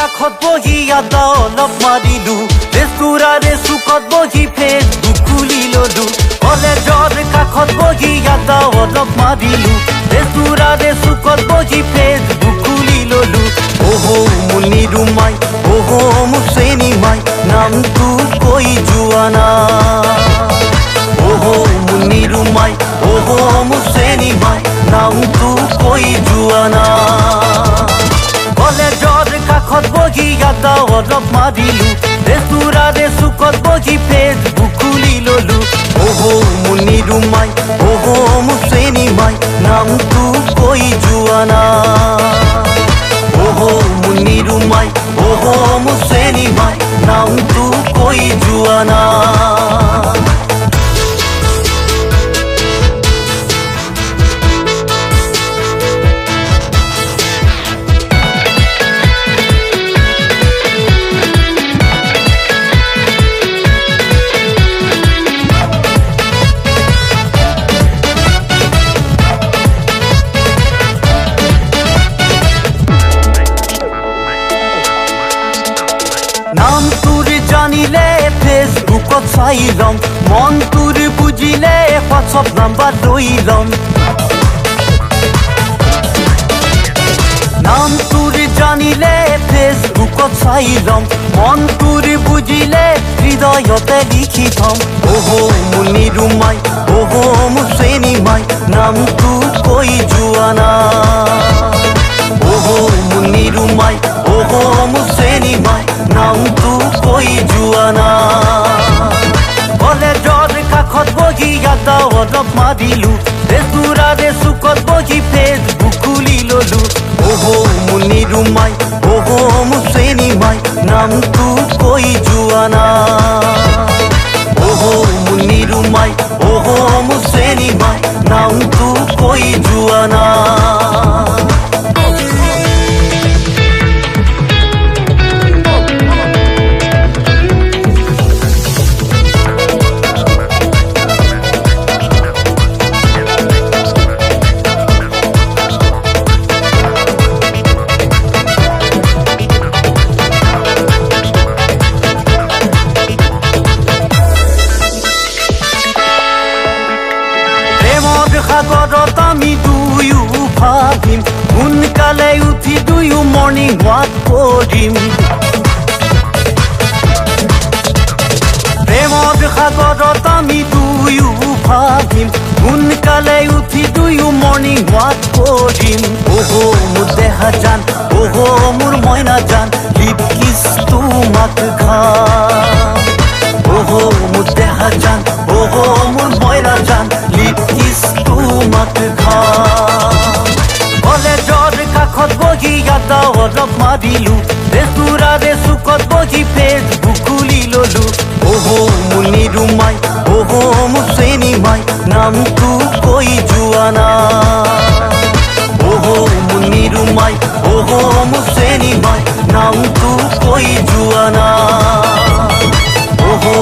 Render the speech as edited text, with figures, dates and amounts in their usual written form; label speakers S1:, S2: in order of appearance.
S1: কাষত বহি আড্ডা অলপ মাৰিলো ৰেষ্টুৰাৰে চুকত বহি ফেচবুক খুলি ললো কলেজৰ কাষত বহি আড্ডা অলপ মাৰিলো ৰেষ্টুৰাৰে চুকত বহি ফেচবুক খুলি ললো ওহো মোৰ নিৰুমাই ওহো মোৰ চেনিমাই নামটো কৈ যোৱা না ওহো মোৰ নিৰুমাই ওহো মোৰ চেনিমাই নামটো কৈ যোৱা না কলেজৰ কাষত বহি আড্ডা অলপ মাৰিলো ৰেষ্টুৰাৰে চুকত বহি ফেচবুক খুলি ললো ওহো মোৰ নিৰুমাই ওহো মোৰ চেনিমাই নামটো কৈ যোৱা না ওহো মোৰ নিৰুমাই ওহো মোৰ চেনিমাই নামটো কৈ যোৱা না নাম তোৰ জানিলে ফেচবুকত চাই ল'ম মন তোৰ বুজিলে হোৱাটছআপ নাম্বাৰ লৈ ল'ম নাম তোৰ জানিলে ফেচবুকত চাই ল'ম মন তোৰ বুজিলে হৃদয়তে লিখি থম ওহো মোৰ নিৰুমাই ওহো মোৰ চেনিমাই নামটো কৈ যোৱা না ওহো মোৰ নিৰুমাই ওহো মোৰ চেনিমাই নামটো কৈ যোৱা না কলেজৰ কাষত বহি আড্ডা অলপ মাৰিলো ৰেষ্টুৰাৰে চুকত বহি ফেচবুক খুলি ললো ওহো মোৰ নিৰুমাই ওহো মোৰ চেনিমাই নামটো কৈ যোৱা না ওহো মোৰ নিৰুমাই ওহো মোৰ চেনিমাই নামটো কৈ যোৱা না সাগৰত আমি দুয়ো ভাবিম সোনকালে উঠি দুয়ো মৰ্ণিং ৱাক কৰিম প্ৰেমৰ সাগৰত আমি দুয়ো ভাবিম সোনকালে উঠি দুয়ো মৰ্ণিং ৱাক কৰিম ওহো মোৰ দেহা জান ওহো মোৰ মইনা জান লিপ কিছ তোমাক খাম ওহো মোৰ দেহা জান ওহো মোৰ মইনা জান লিপ কিছ তোমাক খাম কলেজৰ কাষত বহি আড্ডা অলপ মাৰিলো ৰেষ্টুৰাৰে চুকত বহি ফেচবুক খুলি ললো ওহো মোৰ নিৰুমাই ওহো মোৰ চেনিমাই নামটো কৈ যোৱা না ওহো মোৰ নিৰুমাই ওহো মোৰ চেনিমাই নামটো কৈ যোৱা না ওহো